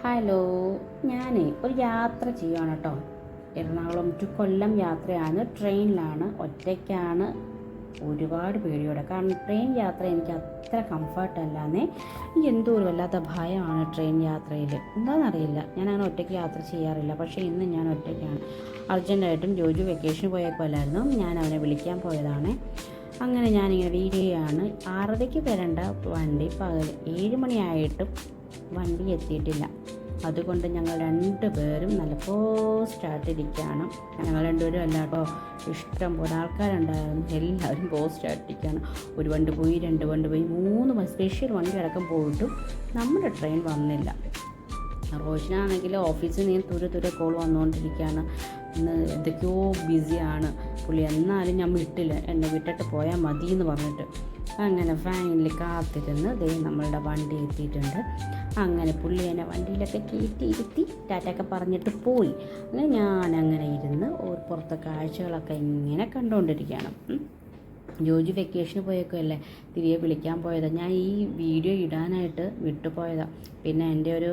Hello, ഞാൻ ഒരു യാത്ര ചെയ്യുകയാണ് കേട്ടോ. എറണാകുളം ടു കൊല്ലം യാത്രയാണ്. ട്രെയിനിലാണ്, ഒറ്റയ്ക്കാണ്. ഒരുപാട് പേടിയോടെ, കാരണം ട്രെയിൻ യാത്ര എനിക്ക് അത്ര കംഫർട്ടല്ലാന്നേ. എന്തോ ഒരു വല്ലാത്ത ഭയമാണ് ട്രെയിൻ യാത്രയിൽ. എന്താണെന്നറിയില്ല, ഞാനങ്ങനെ ഒറ്റയ്ക്ക് യാത്ര ചെയ്യാറില്ല. പക്ഷേ ഇന്ന് ഞാൻ ഒറ്റയ്ക്കാണ്. അർജൻറ്റായിട്ടും ജോജു വെക്കേഷന് പോയേക്കുമല്ലായിരുന്നു, ഞാൻ അവനെ വിളിക്കാൻ പോയതാണ്. അങ്ങനെ ഞാനിങ്ങനെ വീഡിയോയാണ്. 6:30 വരേണ്ട വണ്ടി പകൽ 7 മണിയായിട്ടും വണ്ടി എത്തിയിട്ടില്ല. അതുകൊണ്ട് ഞങ്ങൾ രണ്ടുപേരും നല്ല പോസ്റ്റായിട്ടിരിക്കുകയാണ്. ഞങ്ങൾ രണ്ടുപേരും അല്ല കേട്ടോ, ഇഷ്ടം പോലെ ആൾക്കാരുണ്ടായിരുന്നു. എല്ലാവരും പോസ്റ്റായിട്ടിരിക്കുകയാണ്. ഒരു വണ്ടി പോയി, 2 വണ്ടി പോയി, 3 സ്പെഷ്യൽ വണ്ടി അടക്കം പോയിട്ടും നമ്മുടെ ട്രെയിൻ വന്നില്ല. റോഷനാണെങ്കിൽ ഓഫീസിൽ നിന്ന് തുരെ കോൾ വന്നുകൊണ്ടിരിക്കുകയാണ്. ഇന്ന് എന്തൊക്കെയോ ബിസിയാണ് പുള്ളി. എന്നാലും ഞാൻ വിട്ടില്ല, എന്നെ വിട്ടിട്ട് പോയാൽ മതി എന്ന് പറഞ്ഞിട്ട്. അങ്ങനെ ഫൈനലി കാത്തിരുന്ന് നമ്മളുടെ വണ്ടി എത്തിയിട്ടുണ്ട്. അങ്ങനെ പുള്ളി എന്നെ വണ്ടിയിലൊക്കെ ഇരുത്തി ടാറ്റയൊക്കെ പറഞ്ഞിട്ട് പോയി. അങ്ങനെ ഞാനങ്ങനെ ഇരുന്ന് പുറത്തെ കാഴ്ചകളൊക്കെ ഇങ്ങനെ കണ്ടുകൊണ്ടിരിക്കുകയാണ്. ജോജി വെക്കേഷന് പോയേക്കുമല്ലേ, തിരികെ വിളിക്കാൻ പോയതാണ്. ഞാൻ ഈ വീഡിയോ ഇടാനായിട്ട് വിട്ടുപോയതാണ്. പിന്നെ എൻ്റെ ഒരു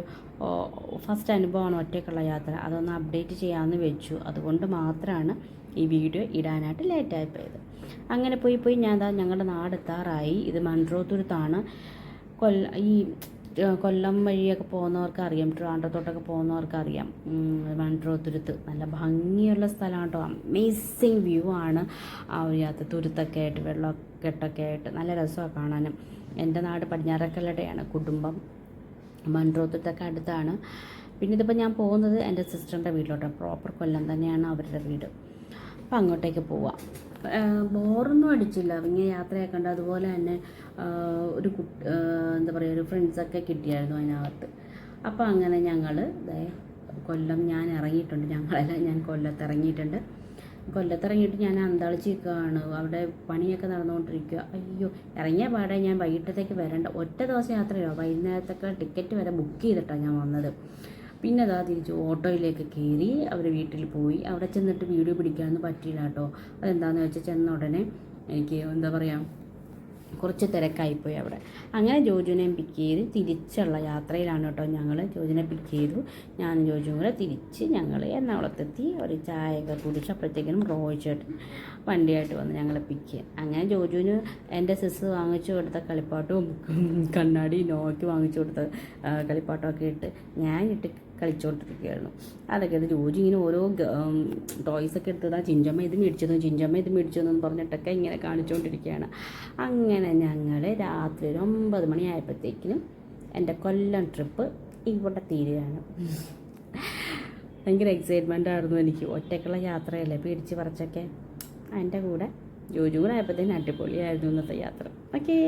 ഫസ്റ്റ് അനുഭവമാണ് ഒറ്റയ്ക്കുള്ള യാത്ര. അതൊന്ന് അപ്ഡേറ്റ് ചെയ്യാമെന്ന് വെച്ചു. അതുകൊണ്ട് മാത്രമാണ് ഈ വീഡിയോ ഇടാനായിട്ട് ലേറ്റായിപ്പോയത്. അങ്ങനെ പോയി ഞാൻ ഞങ്ങളുടെ നാടെത്താറായി. ഇത് മൺട്രോത്തുരുത്താണ്. ഈ കൊല്ലം വഴിയൊക്കെ പോകുന്നവർക്ക് അറിയാം, ട്രിവാൻഡ്രത്തോട്ടൊക്കെ പോകുന്നവർക്ക് അറിയാം. മൺട്രോത്തുരുത്ത് നല്ല ഭംഗിയുള്ള സ്ഥലമാണ് കേട്ടോ. അമേസിങ് വ്യൂ ആണ്. ആ ഒരു യാത്ര തുരുത്തൊക്കെ ആയിട്ട്, വെള്ളക്കെട്ടൊക്കെ ആയിട്ട് നല്ല രസമാണ് കാണാനും. എൻ്റെ നാട് പടിഞ്ഞാറക്കല്ലടയാണ്. കുടുംബം മൺട്രോത്തുരുത്തൊക്കെ അടുത്താണ്. പിന്നെ ഇതിപ്പോൾ ഞാൻ പോകുന്നത് എൻ്റെ സിസ്റ്ററിൻ്റെ വീട്ടിലോട്ടാണ്. പ്രോപ്പർ കൊല്ലം തന്നെയാണ് അവരുടെ വീട്. അപ്പം അങ്ങോട്ടേക്ക് പോവാം. ബോറൊന്നും അടിച്ചില്ല ഇങ്ങനെ യാത്രയൊക്കെ ഉണ്ട്. അതുപോലെ തന്നെ ഒരു എന്താ പറയുക, ഒരു ഫ്രണ്ട്സൊക്കെ കിട്ടിയായിരുന്നു അതിനകത്ത്. അപ്പോൾ അങ്ങനെ ഞങ്ങൾ കൊല്ലം ഞാൻ ഇറങ്ങിയിട്ടുണ്ട്. ഞാൻ കൊല്ലത്തിറങ്ങിയിട്ടുണ്ട്. കൊല്ലത്തിറങ്ങിയിട്ട് ഞാൻ അന്താളിച്ച് നിൽക്കുകയാണ്. അവിടെ പണിയൊക്കെ നടന്നുകൊണ്ടിരിക്കുക. അയ്യോ, ഇറങ്ങിയ പാടെ ഞാൻ വൈകിട്ടത്തേക്ക് വരേണ്ട, ഒറ്റ ദിവസം യാത്രയോ, വൈകുന്നേരത്തൊക്കെ ടിക്കറ്റ് വരെ ബുക്ക് ചെയ്തിട്ടാണ് ഞാൻ വന്നത്. പിന്നെ തിരിച്ച് ഓട്ടോയിലേക്ക് കയറി അവർ വീട്ടിൽ പോയി. അവിടെ ചെന്നിട്ട് വീഡിയോ പിടിക്കാനൊന്നും പറ്റിയില്ല കേട്ടോ. അതെന്താണെന്ന് വെച്ചാൽ ചെന്ന ഉടനെ എനിക്ക് എന്താ പറയുക, കുറച്ച് തിരക്കായിപ്പോയി അവിടെ. അങ്ങനെ ജോജുവിനെയും പിക്ക് ചെയ്ത് തിരിച്ചുള്ള യാത്രയിലാണ് കേട്ടോ ഞങ്ങൾ. ജോജുവിനെ പിക്ക് ചെയ്തു, ഞാനും ജോജുവും കൂടെ തിരിച്ച് ഞങ്ങൾ എറണാകുളത്തെത്തി. ഒരു ചായയൊക്കെ കുടിച്ചപ്പോഴത്തേക്കിനും റോയിച്ചേട്ടൻ വണ്ടിയായിട്ട് വന്ന് ഞങ്ങളെ പിക്ക് ചെയ്യാൻ. അങ്ങനെ ജോജുവിന് എൻ്റെ സിസ് വാങ്ങിച്ചു കൊടുത്ത കളിപ്പാട്ടവും കണ്ണാടി നോക്കി വാങ്ങിച്ചു കൊടുത്ത കളിപ്പാട്ടമൊക്കെ ഇട്ട് ഞാനിട്ട് കളിച്ചുകൊണ്ടിരിക്കുകയായിരുന്നു. അതൊക്കെ എടുത്ത് ജോജി ഇങ്ങനെ ഓരോ ടോയ്സൊക്കെ എടുത്തതാണ്. ചിഞ്ചമ്മ ഇത് മേടിച്ചതെന്ന് പറഞ്ഞിട്ടൊക്കെ ഇങ്ങനെ കാണിച്ചുകൊണ്ടിരിക്കുകയാണ്. അങ്ങനെ ഞങ്ങൾ രാത്രി ഒരു 9 മണിയായപ്പോഴത്തേക്കിനും എൻ്റെ കൊല്ലം ട്രിപ്പ് ഇവിടെ തീരുകയാണ്. ഭയങ്കര എക്സൈറ്റ്മെൻ്റ് ആയിരുന്നു എനിക്ക്. ഒറ്റയ്ക്കുള്ള യാത്രയല്ലേ, പേടിച്ച് പറിച്ചൊക്കെ. അതിൻ്റെ കൂടെ ജോജു കൂടെ ആയപ്പോഴത്തേനും അടിപൊളിയായിരുന്നു ഇന്നത്തെ യാത്ര. ഓക്കേ.